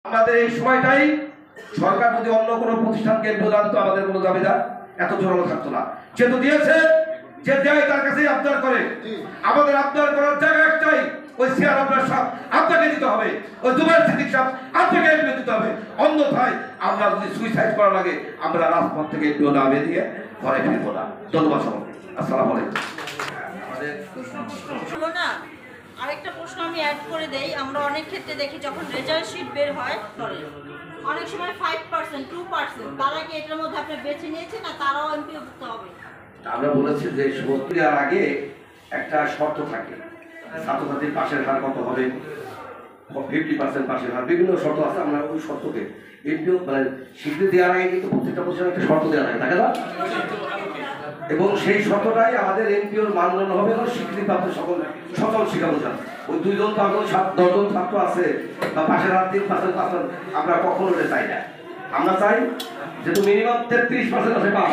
আমাদের এই সময়টাই সরকার যদি অন্য কোনো প্রতিষ্ঠানকে প্রদান তো আমাদের কোনো দাবিদার এত জোরালো থাকতো না। যেহেতু দিয়েছে, যে দেয় তার কাছেই আবদার করে। আমাদের আবদার করার জায়গা একটাই, ওই সিআর আপনার সাহেব আপনাকে দিতে হবে, ওই দুবার সিদ্দিক সাহেব আপনাকে এমপি দিতে হবে। অন্যথায় আমরা যদি সুইসাইড করা লাগে আমরা রাজপথ থেকে এমপি নামে দিয়ে ঘরে ফিরবো না। ধন্যবাদ সবাইকে। আসসালামু আলাইকুম। আরেকটা প্রশ্ন আমি অ্যাড করে দেই। আমরা অনেক ক্ষেত্রে দেখি যখন রেজাল্ট শিট বের হয় অনেক সময় 5% 2% তারা কি এটার মধ্যে আপনি বেছে নিয়েছেন না তারাও এমপি ভুক্ত হবে? আমরা বলেছি যে ভর্তি দেওয়ার আগে একটা শর্ত থাকে, ছাত্রছাত্রীর পাশের হার কত হবে, 50% পাশের হার, বিভিন্ন শর্ত আছে। আমরা ওই শর্তকে এমপিও মানে স্বীকৃতি দেওয়ার আগে কিন্তু প্রত্যেকটা প্রতিষ্ঠানে একটা শর্ত দেওয়া থাকে, থাকে না? এবং সেই শর্তটাই আমাদের এমপিওর মানদণ্ড হবে এবং স্বীকৃতিপ্রাপ্ত সকল শিক্ষা প্রতিষ্ঠান। ওই 2 জন 10 জন ছাত্র আছে বা পাশের হার 3% আমরা কখনো চাই না। আমরা চাই যেহেতু মিনিমাম 33% আছে পাস,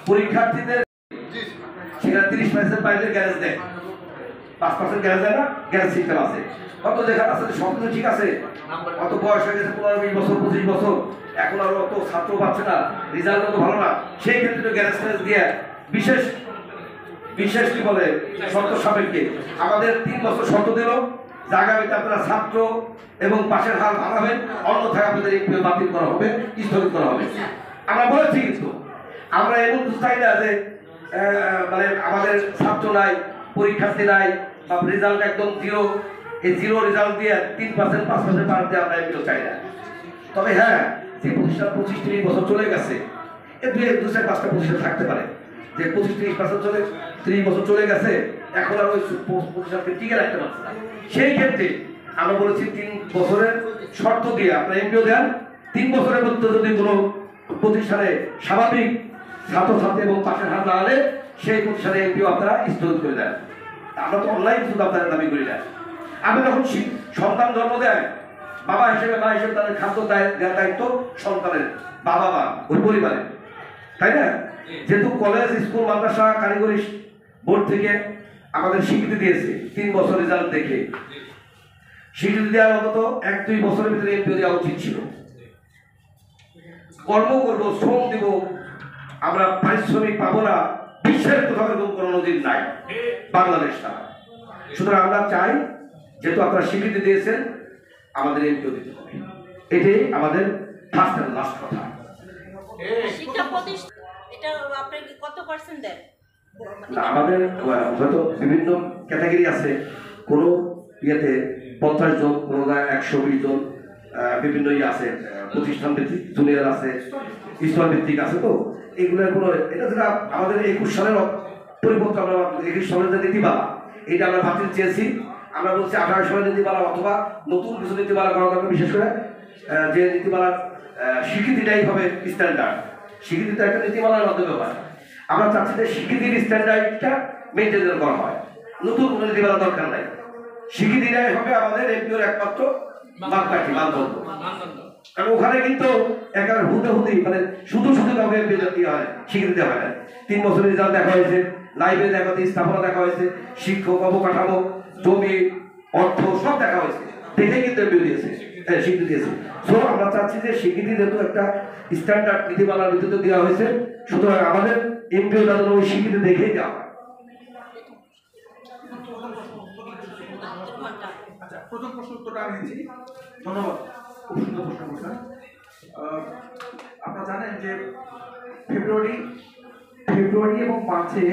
পরীক্ষার্থীদের সেখানে 30% পাইলে গ্যারেজ দেয়, 5% গ্যারেজ দেয় না, গ্যারেজ সিস্টেম আছে। কত যেখানে আছে সব কিছু ঠিক আছে, কত বয়স হয়ে গেছে 15-20 বছর 25 বছর, এখন আর অত ছাত্র পাচ্ছে না, রেজাল্ট অত ভালো না, সেই ক্ষেত্রে গ্যারেজ ফ্যারেজ দিয়ে বিশেষ কি বলে শর্ত সাপেক্ষে আমাদের 3 বছর শর্ত দিল যে আগামীতে আপনারা ছাত্র এবং পাশের হার ভাঙাবেন, অন্যথায় আপনাদের এমপিও বাতিল করা হবে, স্থগিত করা হবে। আমরা বলেছি কিন্তু আমরা এমন চাই না যে মানে আমাদের ছাত্র নাই, পরীক্ষার্থী নাই বা রেজাল্ট একদম জিরো, এই জিরো রেজাল্ট দিয়ে 3% 5% পার দিয়ে আমরা এগুলো চাই না। তবে হ্যাঁ, যে প্রতিষ্ঠান 25-30 বছর চলে গেছে, এর 2-4-5টা প্রতিষ্ঠান থাকতে পারে যে 25-30 বছর চলে গেছে, এখন আর ওই প্রতিষ্ঠানকে টিকে রাখতে পারছে না। সেই ক্ষেত্রে আমরা বলেছি 3 বছরের শর্ত দিয়ে আপনারা এমপিও দেন। 3 বছরের মধ্যে যদি কোনো প্রতিষ্ঠানে স্বাভাবিক ছাত্রছাত্রী এবং পাশের হার না আনে, সেই প্রতিষ্ঠানে এমপিও আপনারা স্থগিত করে দেন। আমরা তো অনলাইন শুধু আপনাদের দাবি করি না। আপনি যখন সন্তান জন্ম দেয়, বাবা হিসেবে মা হিসেবে তাদের খাদ্য দেওয়ার দায়িত্ব সন্তানের, বাবা মা ওই পরিবারের, তাই না? যেহেতু কলেজ স্কুল মাদ্রাসা কারিগরি বোর্ড থেকে আমাদের স্বীকৃতি দিয়েছে 3 বছর রেজাল্ট দেখে, স্বীকৃতি দেওয়ার অন্তত 1-2 বছরের ভিতরে এমপিও দেওয়া উচিত ছিল। কর্ম করবো, শ্রম দিব, আমরা পারিশ্রমিক পাবো না, বিশ্বের কোথাও এরকম কোনো নজির নাই বাংলাদেশ ছাড়া। সুতরাং আমরা চাই যেহেতু আপনারা স্বীকৃতি দিয়েছেন আমাদের এমপিও দিতে হবে, এটাই আমাদের ফার্স্ট এন্ড লাস্ট কথা। শিক্ষা প্রতিষ্ঠান এটা আপনি কত % দেন? না, আমাদের হয়তো বিভিন্ন ক্যাটাগরি আছে, কোনো ইয়েতে 50 জন, কোনো 120 জন, বিভিন্ন ইয়ে আছে, প্রতিষ্ঠান ভিত্তিক জুনিয়র আছে, স্তর ভিত্তিক আছে। তো এগুলোর কোনো এটা যেটা আমাদের 21 সালের পরিবর্তন, আমরা 21 সালের যে নীতিমালা এটা আমরা বাতিল চেয়েছি। আমরা বলছি 18 সালের নীতিমালা অথবা নতুন কিছু নীতিমালা করা দরকার। বিশেষ করে যে নীতিমালার স্বীকৃতিটাই হবে স্ট্যান্ডার্ড, স্বীকৃতিটা একটা নীতিমালার মাধ্যমে হয়। আমরা চাচ্ছি যে স্বীকৃতির স্ট্যান্ডার্ডটা মেনটেন করা হয়, নতুন কোনো নীতিমালা দরকার নাই। স্বীকৃতিটাই হবে আমাদের এমপিওর একমাত্র মাপকাঠি, মানদণ্ড। কারণ ওখানে কিন্তু একেবারে হুদি মানে শুধু কাউকে এমপি হয়, স্বীকৃতি হয় না। 3 বছরের রেজাল্ট দেখা হয়েছে, লাইব্রেরি দেখা হয়েছে, স্থাপনা দেখা হয়েছে, শিক্ষক, অবকাঠামো, জমি, অর্থ সব দেখা হয়েছে, দেখে কিন্তু এমপিও দিয়েছে, স্বীকৃতি দিয়েছে। সো আমরা চাচ্ছি যে স্বীকৃতি যেহেতু একটা স্ট্যান্ডার্ড নীতিমালার ভিত্তিতে দেওয়া হয়েছে, সুতরাং আমাদের এমপিও যাদের ওই স্বীকৃতি দেখেই দেওয়া হয়। আচ্ছা, প্রথম প্রশ্ন উত্তরটা আমি দিচ্ছি। ধন্যবাদ, খুব সুন্দর প্রশ্ন করছেন। আপনারা জানেন যে ফেব্রুয়ারি এবং মার্চে